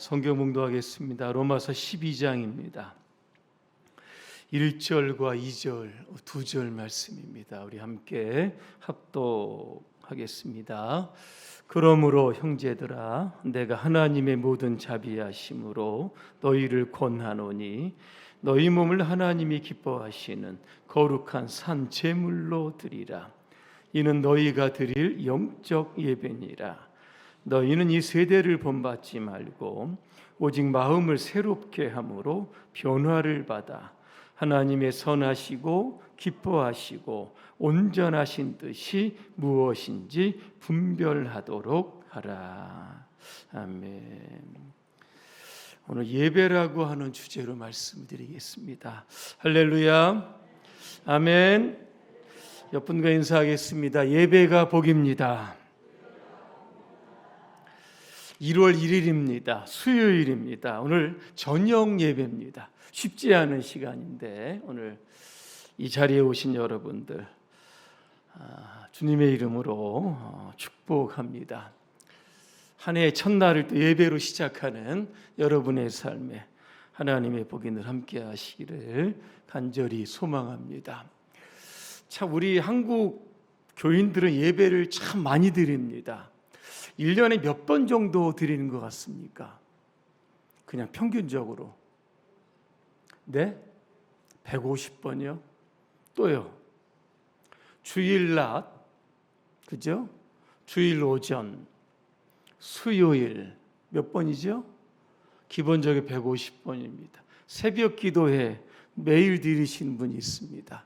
성경 묵도하겠습니다. 로마서 12장입니다. 1절과 2절, 2절 말씀입니다. 우리 함께 합독하겠습니다. 그러므로 형제들아, 내가 하나님의 모든 자비하심으로 너희를 권하노니 너희 몸을 하나님이 기뻐하시는 거룩한 산 제물로 드리라. 이는 너희가 드릴 영적 예배니라. 너희는 이 세대를 본받지 말고 오직 마음을 새롭게 함으로 변화를 받아 하나님의 선하시고 기뻐하시고 온전하신 뜻이 무엇인지 분별하도록 하라. 아멘. 오늘 예배라고 하는 주제로 말씀드리겠습니다. 할렐루야. 아멘. 옆분과 인사하겠습니다. 예배가 복입니다. 1월 1일입니다. 수요일입니다. 오늘 저녁 예배입니다. 쉽지 않은 시간인데 오늘 이 자리에 오신 여러분들 주님의 이름으로 축복합니다. 한 해의 첫날을 또 예배로 시작하는 여러분의 삶에 하나님의 복이 늘 함께 하시기를 간절히 소망합니다. 참 우리 한국 교인들은 예배를 참 많이 드립니다. 1년에 몇 번 정도 드리는 것 같습니까? 그냥 평균적으로. 네? 150번이요? 또요? 주일 낮, 그죠? 주일 오전, 수요일 몇 번이죠? 기본적으로 150번입니다. 새벽 기도회 매일 드리시는 분이 있습니다.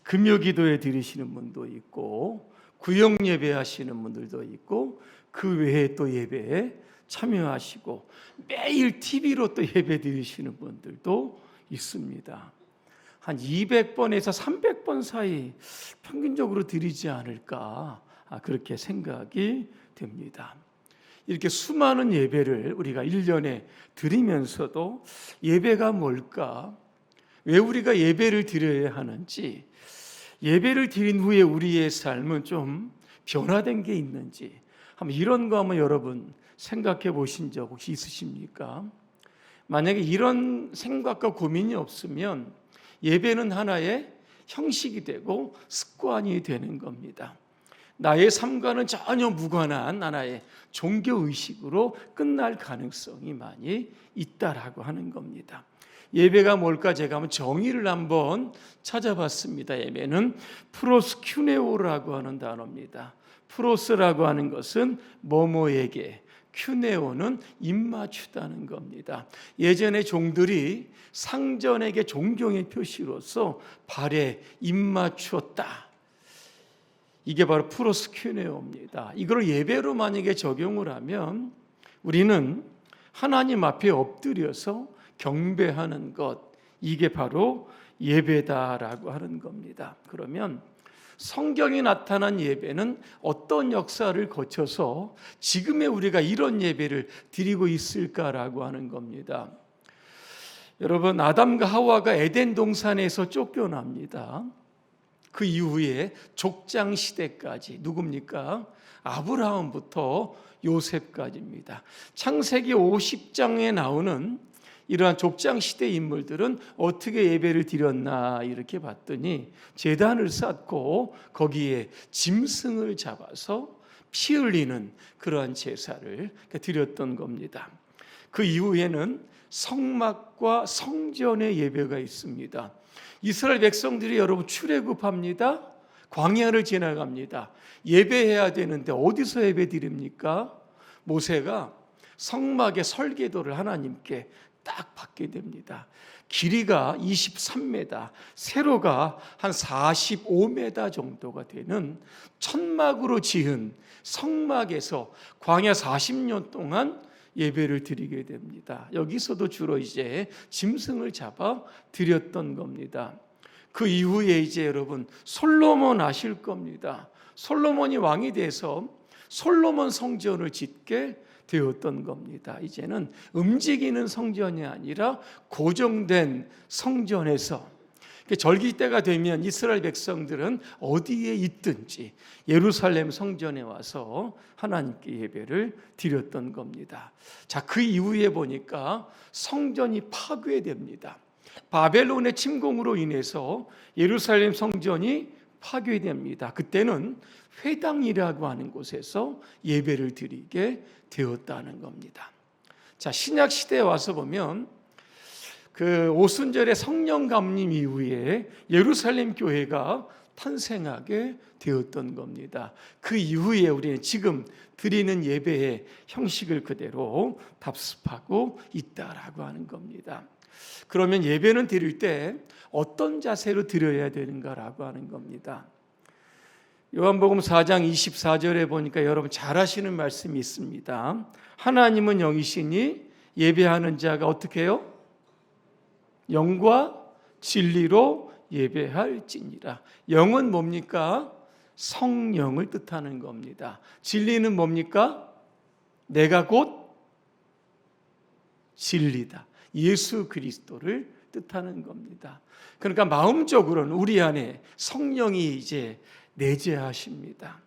금요 기도회 드리시는 분도 있고 구역 예배 하시는 분들도 있고 그 외에 또 예배에 참여하시고 매일 TV로 또 예배 드리시는 분들도 있습니다. 한 200번에서 300번 사이 평균적으로 드리지 않을까 그렇게 생각이 됩니다. 이렇게 수많은 예배를 우리가 1년에 드리면서도 예배가 뭘까? 왜 우리가 예배를 드려야 하는지, 예배를 드린 후에 우리의 삶은 좀 변화된 게 있는지 이런 거 한번 여러분 생각해 보신 적 혹시 있으십니까? 만약에 이런 생각과 고민이 없으면 예배는 하나의 형식이 되고 습관이 되는 겁니다. 나의 삶과는 전혀 무관한 하나의 종교의식으로 끝날 가능성이 많이 있다라고 하는 겁니다. 예배가 뭘까 제가 한번 정의를 한번 찾아봤습니다. 예배는 프로스큐네오라고 하는 단어입니다. 프로스라고 하는 것은 뭐뭐에게, 큐네오는 입맞추다는 겁니다. 예전에 종들이 상전에게 존경의 표시로서 발에 입맞추었다. 이게 바로 프로스큐네오입니다. 이걸 예배로 만약에 적용을 하면 우리는 하나님 앞에 엎드려서 경배하는 것, 이게 바로 예배다라고 하는 겁니다. 그러면 성경에 나타난 예배는 어떤 역사를 거쳐서 지금의 우리가 이런 예배를 드리고 있을까라고 하는 겁니다. 여러분, 아담과 하와가 에덴 동산에서 쫓겨납니다. 그 이후에 족장 시대까지 누굽니까? 아브라함부터 요셉까지입니다. 창세기 50장에 나오는 이러한 족장 시대 인물들은 어떻게 예배를 드렸나 이렇게 봤더니 제단을 쌓고 거기에 짐승을 잡아서 피 흘리는 그러한 제사를 드렸던 겁니다. 그 이후에는 성막과 성전의 예배가 있습니다. 이스라엘 백성들이 여러분 출애굽합니다. 광야를 지나갑니다. 예배해야 되는데 어디서 예배 드립니까? 모세가 성막의 설계도를 하나님께 딱 받게 됩니다. 길이가 23m, 세로가 한 45m 정도가 되는 천막으로 지은 성막에서 광야 40년 동안 예배를 드리게 됩니다. 여기서도 주로 이제 짐승을 잡아 드렸던 겁니다. 그 이후에 이제 여러분 솔로몬 아실 겁니다. 솔로몬이 왕이 돼서 솔로몬 성전을 짓게 되었던 겁니다. 이제는 움직이는 성전이 아니라 고정된 성전에서 절기 때가 되면 이스라엘 백성들은 어디에 있든지 예루살렘 성전에 와서 하나님께 예배를 드렸던 겁니다. 자, 그 이후에 보니까 성전이 파괴됩니다. 바벨론의 침공으로 인해서 예루살렘 성전이 파괴됩니다. 그때는 회당이라고 하는 곳에서 예배를 드리게 되었다는 겁니다. 자, 신약 시대에 와서 보면 그 오순절의 성령 감림 이후에 예루살렘 교회가 탄생하게 되었던 겁니다. 그 이후에 우리는 지금 드리는 예배의 형식을 그대로 답습하고 있다라고 하는 겁니다. 그러면 예배는 드릴 때 어떤 자세로 드려야 되는가라고 하는 겁니다. 요한복음 4장 24절에 보니까 여러분 잘 아시는 말씀이 있습니다. 하나님은 영이시니 예배하는 자가 어떻게 해요? 영과 진리로 예배할지니라. 영은 뭡니까? 성령을 뜻하는 겁니다. 진리는 뭡니까? 내가 곧 진리다. 예수 그리스도를 뜻하는 겁니다. 그러니까 마음적으로는 우리 안에 성령이 이제 내재하십니다.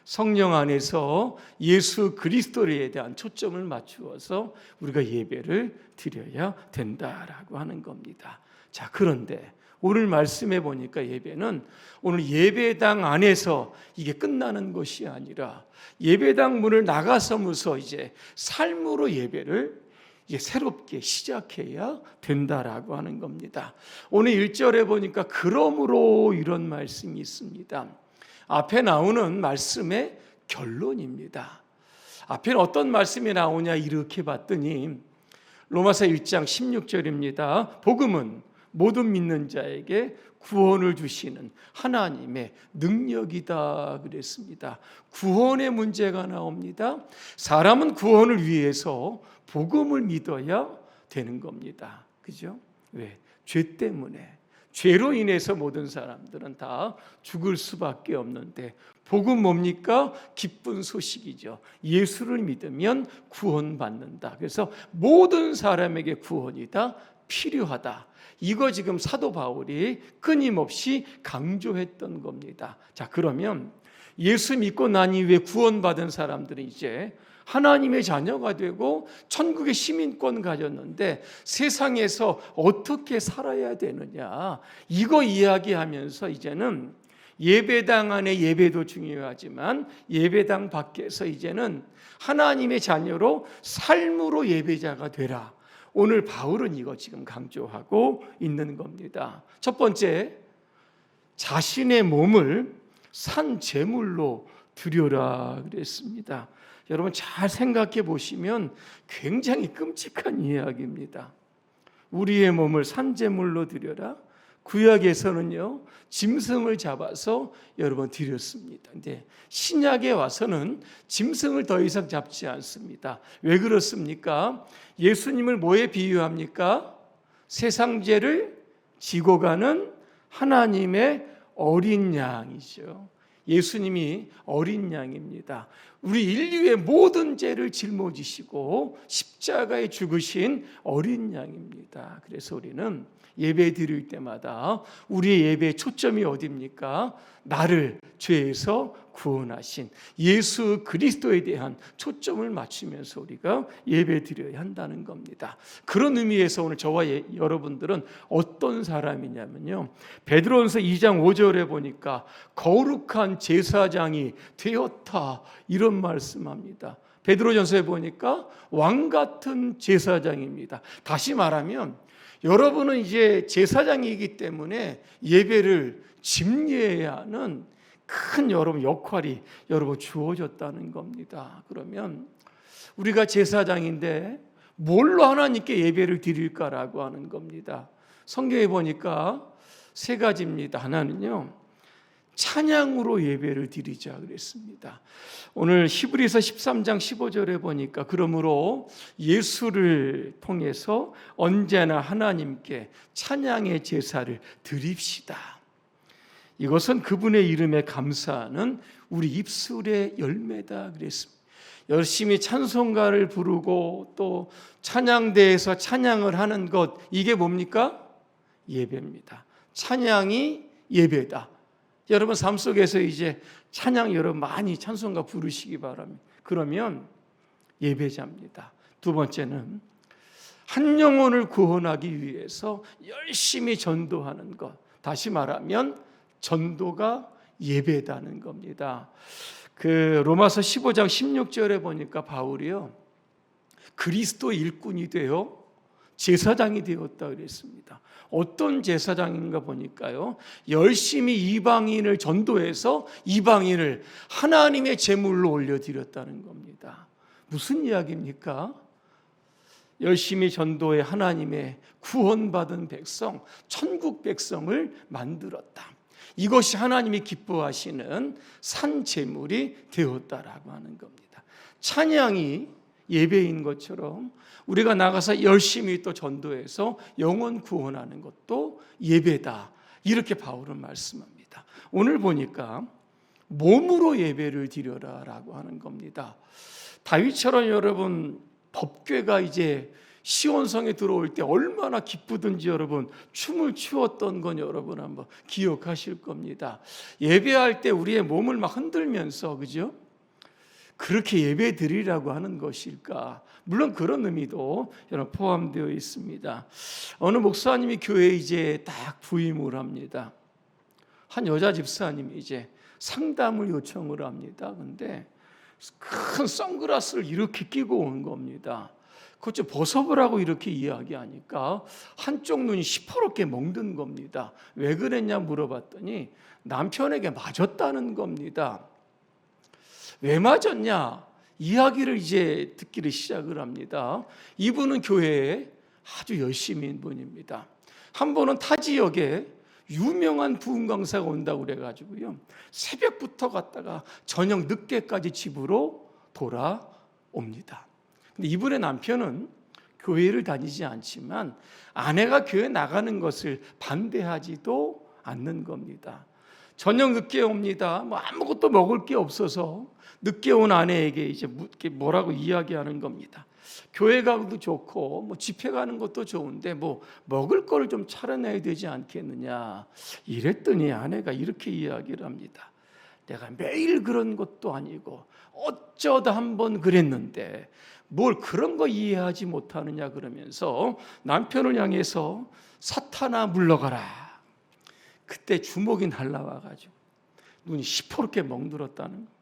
성령 안에서 예수 그리스도에 대한 초점을 맞추어서 우리가 예배를 드려야 된다라고 하는 겁니다. 자, 그런데 오늘 말씀해 보니까 예배는 오늘 예배당 안에서 이게 끝나는 것이 아니라 예배당 문을 나가서면서 이제 삶으로 예배를 이제 새롭게 시작해야 된다라고 하는 겁니다. 오늘 1절에 보니까 그러므로 이런 말씀이 있습니다. 앞에 나오는 말씀의 결론입니다. 앞에는 어떤 말씀이 나오냐 이렇게 봤더니 로마서 1장 16절입니다. 복음은 모든 믿는 자에게 구원을 주시는 하나님의 능력이다 그랬습니다. 구원의 문제가 나옵니다. 사람은 구원을 위해서 복음을 믿어야 되는 겁니다. 그죠? 왜? 죄 때문에. 죄로 인해서 모든 사람들은 다 죽을 수밖에 없는데 복음 뭡니까? 기쁜 소식이죠. 예수를 믿으면 구원받는다. 그래서 모든 사람에게 구원이 다 필요하다. 이거 지금 사도 바울이 끊임없이 강조했던 겁니다. 자, 그러면 예수 믿고 난 이후에 구원받은 사람들은 이제 하나님의 자녀가 되고 천국의 시민권 가졌는데 세상에서 어떻게 살아야 되느냐 이거 이야기하면서 이제는 예배당 안의 예배도 중요하지만 예배당 밖에서 이제는 하나님의 자녀로 삶으로 예배자가 되라. 오늘 바울은 이거 지금 강조하고 있는 겁니다. 첫 번째, 자신의 몸을 산 제물로 드려라 그랬습니다. 여러분 잘 생각해 보시면 굉장히 끔찍한 이야기입니다. 우리의 몸을 산 제물로 드려라. 구약에서는요 짐승을 잡아서 여러 번 드렸습니다. 근데 신약에 와서는 짐승을 더 이상 잡지 않습니다. 왜 그렇습니까? 예수님을 뭐에 비유합니까? 세상 죄를 지고 가는 하나님의 어린 양이죠. 예수님이 어린 양입니다. 우리 인류의 모든 죄를 짊어지시고 십자가에 죽으신 어린 양입니다. 그래서 우리는 예배 드릴 때마다 우리의 예배의 초점이 어디입니까? 나를 죄에서 구원하신 예수 그리스도에 대한 초점을 맞추면서 우리가 예배 드려야 한다는 겁니다. 그런 의미에서 오늘 저와 여러분들은 어떤 사람이냐면요, 베드로전서 2장 5절에 보니까 거룩한 제사장이 되었다 이런 말씀합니다. 베드로전서에 보니까 왕 같은 제사장입니다. 다시 말하면 여러분은 이제 제사장이기 때문에 예배를 집례해야 하는 큰 여러분 역할이 여러분 주어졌다는 겁니다. 그러면 우리가 제사장인데 뭘로 하나님께 예배를 드릴까라고 하는 겁니다. 성경에 보니까 세 가지입니다. 하나는요, 찬양으로 예배를 드리자 그랬습니다. 오늘 히브리서 13장 15절에 보니까 그러므로 예수를 통해서 언제나 하나님께 찬양의 제사를 드립시다. 이것은 그분의 이름에 감사하는 우리 입술의 열매다 그랬습니다. 열심히 찬송가를 부르고 또 찬양대에서 찬양을 하는 것, 이게 뭡니까? 예배입니다. 찬양이 예배다. 여러분 삶 속에서 이제 찬양 여러분 많이 찬송가 부르시기 바랍니다. 그러면 예배자입니다. 두 번째는 한 영혼을 구원하기 위해서 열심히 전도하는 것. 다시 말하면 전도가 예배다는 겁니다. 그 로마서 15장 16절에 보니까 바울이요, 그리스도 일꾼이 되어 제사장이 되었다 그랬습니다. 어떤 제사장인가 보니까요, 열심히 이방인을 전도해서 이방인을 하나님의 제물로 올려드렸다는 겁니다. 무슨 이야기입니까? 열심히 전도해 하나님의 구원받은 백성, 천국 백성을 만들었다. 이것이 하나님이 기뻐하시는 산 제물이 되었다라고 하는 겁니다. 찬양이 예배인 것처럼 우리가 나가서 열심히 또 전도해서 영혼 구원하는 것도 예배다. 이렇게 바울은 말씀합니다. 오늘 보니까 몸으로 예배를 드려라라고 하는 겁니다. 다윗처럼 여러분 법궤가 이제 시온성에 들어올 때 얼마나 기쁘든지 여러분 춤을 추었던 건 여러분 한번 기억하실 겁니다. 예배할 때 우리의 몸을 막 흔들면서, 그죠? 그렇게 예배 드리라고 하는 것일까? 물론 그런 의미도 여러분 포함되어 있습니다. 어느 목사님이 교회에 이제 딱 부임을 합니다. 한 여자 집사님이 이제 상담을 요청을 합니다. 근데 큰 선글라스를 이렇게 끼고 온 겁니다. 그것 좀 벗어보라고 이렇게 이야기하니까 한쪽 눈이 시퍼렇게 멍든 겁니다. 왜 그랬냐 물어봤더니 남편에게 맞았다는 겁니다. 왜 맞았냐? 이야기를 이제 듣기를 시작을 합니다. 이분은 교회에 아주 열심인 분입니다. 한 번은 타 지역에 유명한 부흥 강사가 온다고 그래가지고요, 새벽부터 갔다가 저녁 늦게까지 집으로 돌아옵니다. 근데 이분의 남편은 교회를 다니지 않지만 아내가 교회 나가는 것을 반대하지도 않는 겁니다. 저녁 늦게 옵니다. 아무것도 먹을 게 없어서 늦게 온 아내에게 이제 뭐라고 이야기하는 겁니다. 교회 가도 좋고 집회 가는 것도 좋은데 먹을 거를 좀 차려내야 되지 않겠느냐. 이랬더니 아내가 이렇게 이야기를 합니다. 내가 매일 그런 것도 아니고 어쩌다 한번 그랬는데 뭘 그런 거 이해하지 못하느냐 그러면서 남편을 향해서 사탄아 물러가라. 그때 주먹이 날라와가지고 눈이 시퍼렇게 멍들었다는 거예요.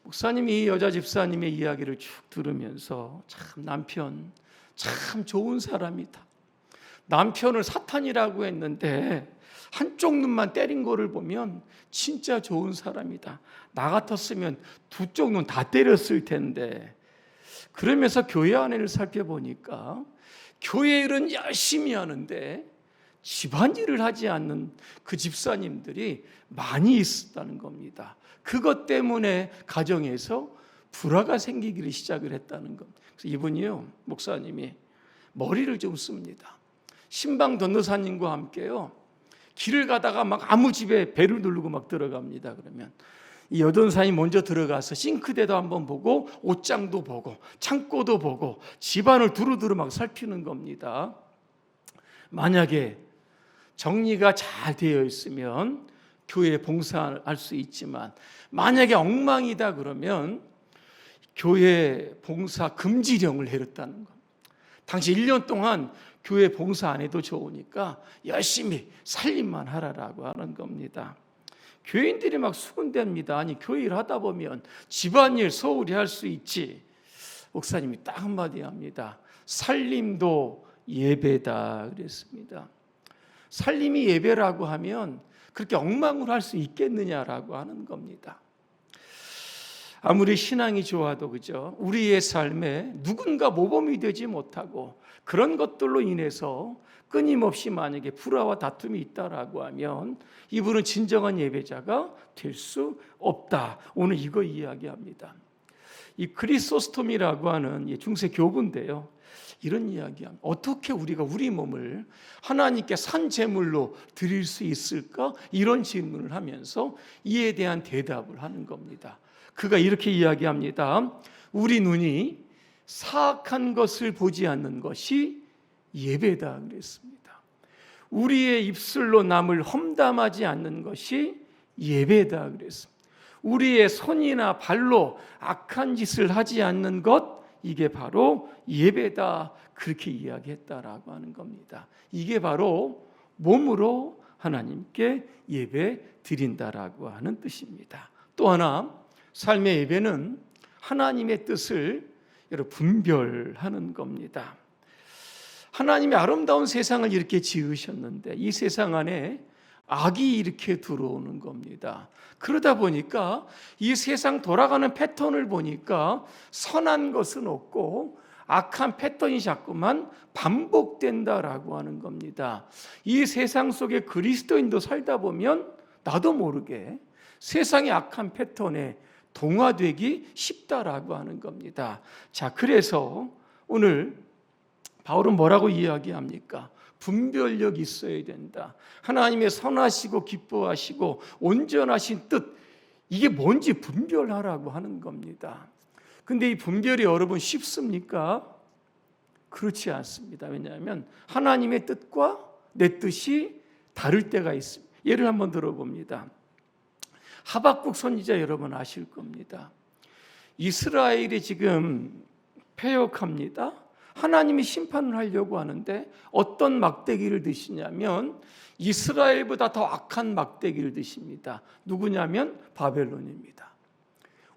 목사님이 이 여자 집사님의 이야기를 쭉 들으면서 참 남편 참 좋은 사람이다. 남편을 사탄이라고 했는데 한쪽 눈만 때린 거를 보면 진짜 좋은 사람이다. 나 같았으면 두 쪽 눈 다 때렸을 텐데. 그러면서 교회 안을 살펴보니까 교회 일은 열심히 하는데 집안일을 하지 않는 그 집사님들이 많이 있었다는 겁니다. 그것 때문에 가정에서 불화가 생기기를 시작을 했다는 겁니다. 그래서 이분이요, 목사님이 머리를 좀 씁니다. 신방 전도사님과 함께요, 길을 가다가 막 아무 집에 배를 누르고 막 들어갑니다. 그러면 이 여전사님 먼저 들어가서 싱크대도 한번 보고 옷장도 보고 창고도 보고 집안을 두루두루 막 살피는 겁니다. 만약에 정리가 잘 되어 있으면 교회에 봉사할 수 있지만 만약에 엉망이다 그러면 교회 봉사 금지령을 내렸다는 겁니다. 당시 1년 동안 교회 봉사 안 해도 좋으니까 열심히 살림만 하라라고 하는 겁니다. 교인들이 막 수군댑니다. 아니 교회 일 하다 보면 집안일 소홀히 할 수 있지. 목사님이 딱 한마디 합니다. 살림도 예배다 그랬습니다. 살림이 예배라고 하면 그렇게 엉망으로 할 수 있겠느냐라고 하는 겁니다. 아무리 신앙이 좋아도 그죠? 우리의 삶에 누군가 모범이 되지 못하고 그런 것들로 인해서 끊임없이 만약에 불화와 다툼이 있다라고 하면 이분은 진정한 예배자가 될 수 없다. 오늘 이거 이야기합니다. 이 크리소스톰이라고 하는 중세 교부인데요. 이런 이야기합니다. 어떻게 우리가 우리 몸을 하나님께 산 제물로 드릴 수 있을까? 이런 질문을 하면서 이에 대한 대답을 하는 겁니다. 그가 이렇게 이야기합니다. 우리 눈이 사악한 것을 보지 않는 것이 예배다 그랬습니다. 우리의 입술로 남을 험담하지 않는 것이 예배다 그랬습니다. 우리의 손이나 발로 악한 짓을 하지 않는 것, 이게 바로 예배다, 그렇게 이야기했다라고 하는 겁니다. 이게 바로 몸으로 하나님께 예배 드린다라고 하는 뜻입니다. 또 하나, 삶의 예배는 하나님의 뜻을 분별하는 겁니다. 하나님이 아름다운 세상을 이렇게 지으셨는데 이 세상 안에 악이 이렇게 들어오는 겁니다. 그러다 보니까 이 세상 돌아가는 패턴을 보니까 선한 것은 없고 악한 패턴이 자꾸만 반복된다라고 하는 겁니다. 이 세상 속에 그리스도인도 살다 보면 나도 모르게 세상의 악한 패턴에 동화되기 쉽다라고 하는 겁니다. 자, 그래서 오늘 바울은 뭐라고 이야기합니까? 분별력이 있어야 된다. 하나님의 선하시고 기뻐하시고 온전하신 뜻, 이게 뭔지 분별하라고 하는 겁니다. 근데 이 분별이 여러분 쉽습니까? 그렇지 않습니다. 왜냐하면 하나님의 뜻과 내 뜻이 다를 때가 있습니다. 예를 한번 들어봅니다. 하박국 선지자 여러분 아실 겁니다. 이스라엘이 지금 패역합니다. 하나님이 심판을 하려고 하는데 어떤 막대기를 드시냐면 이스라엘보다 더 악한 막대기를 드십니다. 누구냐면 바벨론입니다.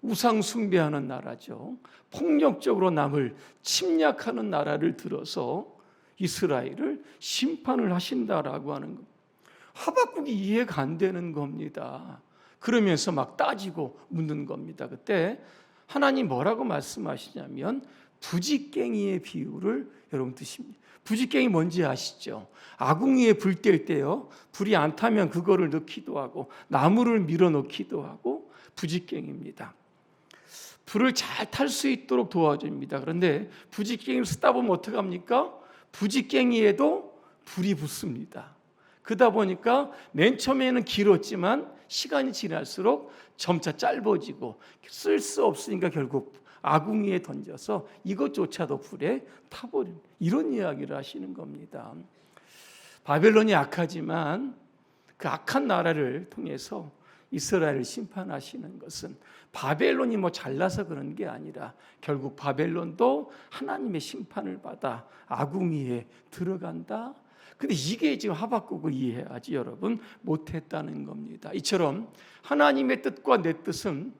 우상 숭배하는 나라죠. 폭력적으로 남을 침략하는 나라를 들어서 이스라엘을 심판을 하신다라고 하는 것. 하박국이 이해가 안 되는 겁니다. 그러면서 막 따지고 묻는 겁니다. 그때 하나님 뭐라고 말씀하시냐면 부지깽이의 비유를 여러분 드십니다. 부지깽이 뭔지 아시죠? 아궁이에 불 뗄 때요, 불이 안 타면 그거를 넣기도 하고 나무를 밀어 넣기도 하고 부지깽이입니다. 불을 잘 탈 수 있도록 도와줍니다. 그런데 부지깽이를 쓰다 보면 어떡합니까? 부지깽이에도 불이 붙습니다. 그러다 보니까 맨 처음에는 길었지만 시간이 지날수록 점차 짧아지고 쓸 수 없으니까 결국 아궁이에 던져서 이것조차도 불에 타버린, 이런 이야기를 하시는 겁니다. 바벨론이 악하지만 그 악한 나라를 통해서 이스라엘을 심판하시는 것은 바벨론이 뭐 잘나서 그런 게 아니라 결국 바벨론도 하나님의 심판을 받아 아궁이에 들어간다. 근데 이게 지금 하박국을 이해하지 여러분 못했다는 겁니다. 이처럼 하나님의 뜻과 내 뜻은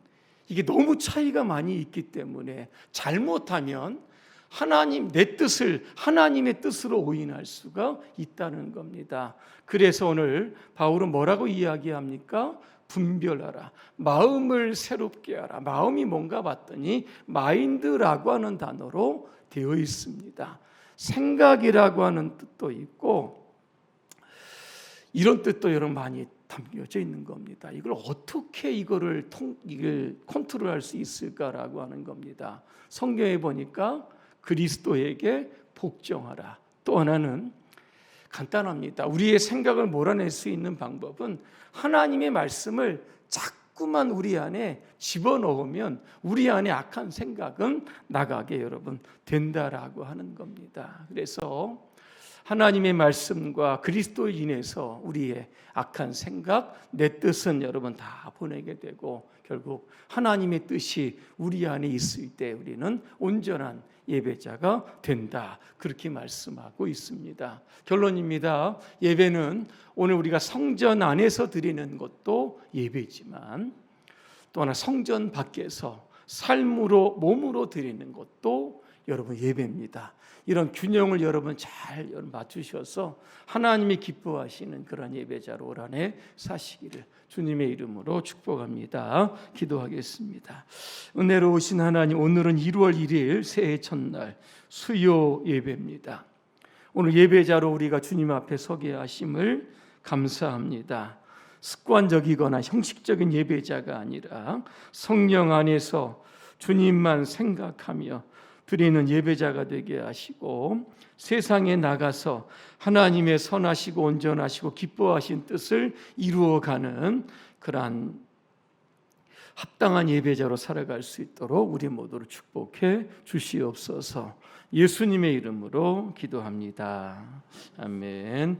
이게 너무 차이가 많이 있기 때문에 잘못하면 하나님 내 뜻을 하나님의 뜻으로 오인할 수가 있다는 겁니다. 그래서 오늘 바울은 뭐라고 이야기합니까? 분별하라. 마음을 새롭게 하라. 마음이 뭔가 봤더니 마인드라고 하는 단어로 되어 있습니다. 생각이라고 하는 뜻도 있고 이런 뜻도 여러분 많이 담겨져 있는 겁니다. 이걸 어떻게 이걸 컨트롤할 수 있을까라고 하는 겁니다. 성경에 보니까 그리스도에게 복종하라. 또 하나는 간단합니다. 우리의 생각을 몰아낼 수 있는 방법은 하나님의 말씀을 자꾸만 우리 안에 집어넣으면 우리 안에 악한 생각은 나가게 여러분 된다라고 하는 겁니다. 그래서 하나님의 말씀과 그리스도로 인해서 우리의 악한 생각, 내 뜻은 여러분 다 보내게 되고 결국 하나님의 뜻이 우리 안에 있을 때 우리는 온전한 예배자가 된다. 그렇게 말씀하고 있습니다. 결론입니다. 예배는 오늘 우리가 성전 안에서 드리는 것도 예배지만 또 하나 성전 밖에서 삶으로 몸으로 드리는 것도 여러분 예배입니다. 이런 균형을 여러분 잘 맞추셔서 하나님이 기뻐하시는 그런 예배자로 올 한 해 사시기를 주님의 이름으로 축복합니다. 기도하겠습니다. 은혜로우신 하나님, 오늘은 1월 1일 새해 첫날 수요 예배입니다. 오늘 예배자로 우리가 주님 앞에 서게 하심을 감사합니다. 습관적이거나 형식적인 예배자가 아니라 성령 안에서 주님만 생각하며 드리는 예배자가 되게 하시고 세상에 나가서 하나님의 선하시고 온전하시고 기뻐하신 뜻을 이루어가는 그러한 합당한 예배자로 살아갈 수 있도록 우리 모두를 축복해 주시옵소서. 예수님의 이름으로 기도합니다. 아멘.